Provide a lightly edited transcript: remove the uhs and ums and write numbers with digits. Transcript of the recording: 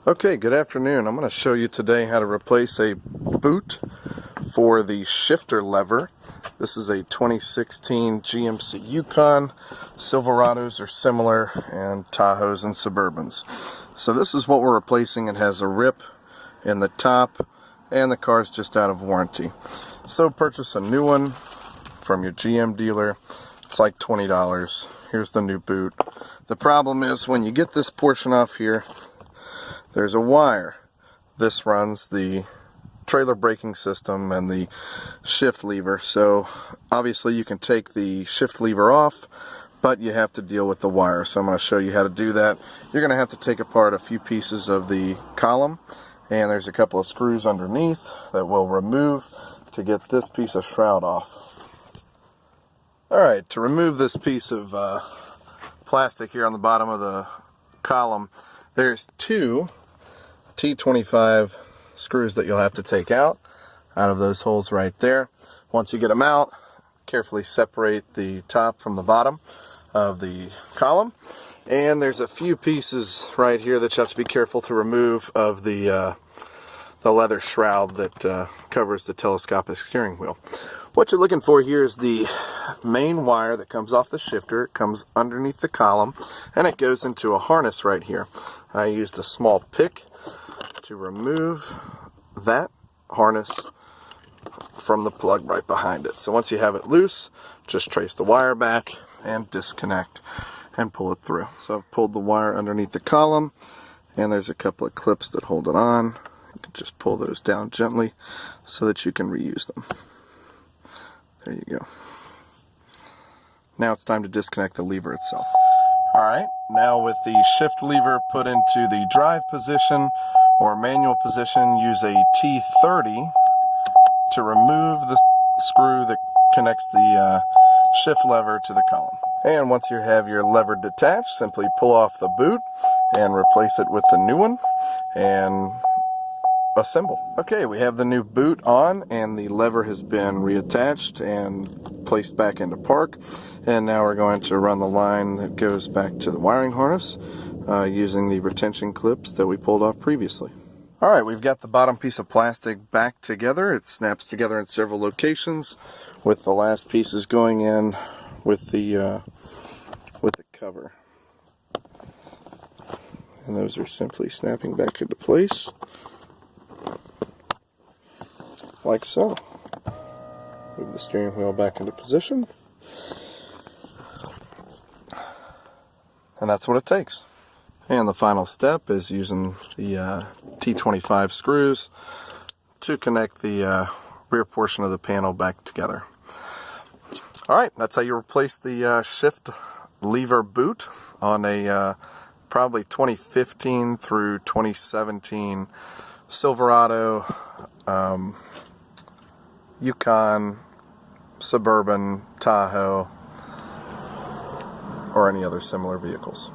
Okay, good afternoon. I'm going to show you today how to replace a boot for the shifter lever. This is a 2016 GMC Yukon. Silverados are similar, and Tahoes and Suburbans. So this is what we're replacing. It has a rip in the top, and the car's just out of warranty. So purchase a new one from your GM dealer. It's like $20. Here's the new boot. The problem is when you get this portion off here, there's a wire. This runs the trailer braking system and the shift lever. So obviously you can take the shift lever off, but you have to deal with the wire. So I'm going to show you how to do that. You're going to have to take apart a few pieces of the column, and there's a couple of screws underneath that we'll remove to get this piece of shroud off. Alright, to remove this piece of plastic here on the bottom of the column, there's two T25 screws that you'll have to take out of those holes right there. Once you get them out, carefully separate the top from the bottom of the column. And there's a few pieces right here that you have to be careful to remove of the leather shroud that covers the telescopic steering wheel. What you're looking for here is the main wire that comes off the shifter. It comes underneath the column, and it goes into a harness right here. I used a small pick to remove that harness from the plug right behind it. So once you have it loose, just trace the wire back and disconnect and pull it through. So I've pulled the wire underneath the column, and there's a couple of clips that hold it on. You can just pull those down gently so that you can reuse them. There you go. Now it's time to disconnect the lever itself. Alright, now with the shift lever put into the drive position or manual position, use a T30 to remove the screw that connects the shift lever to the column. And once you have your lever detached, simply pull off the boot and replace it with the new one and assemble. Okay, we have the new boot on, and the lever has been reattached and placed back into park. And now we're going to run the line that goes back to the wiring harness using the retention clips that we pulled off previously. Alright, we've got the bottom piece of plastic back together. It snaps together in several locations, with the last pieces going in with the cover. And those are simply snapping back into place, like so. Move the steering wheel back into position. And that's what it takes. And the final step is using the T25 screws to connect the rear portion of the panel back together. Alright, that's how you replace the shift lever boot on a probably 2015 through 2017 Silverado, Yukon, Suburban, Tahoe, or any other similar vehicles.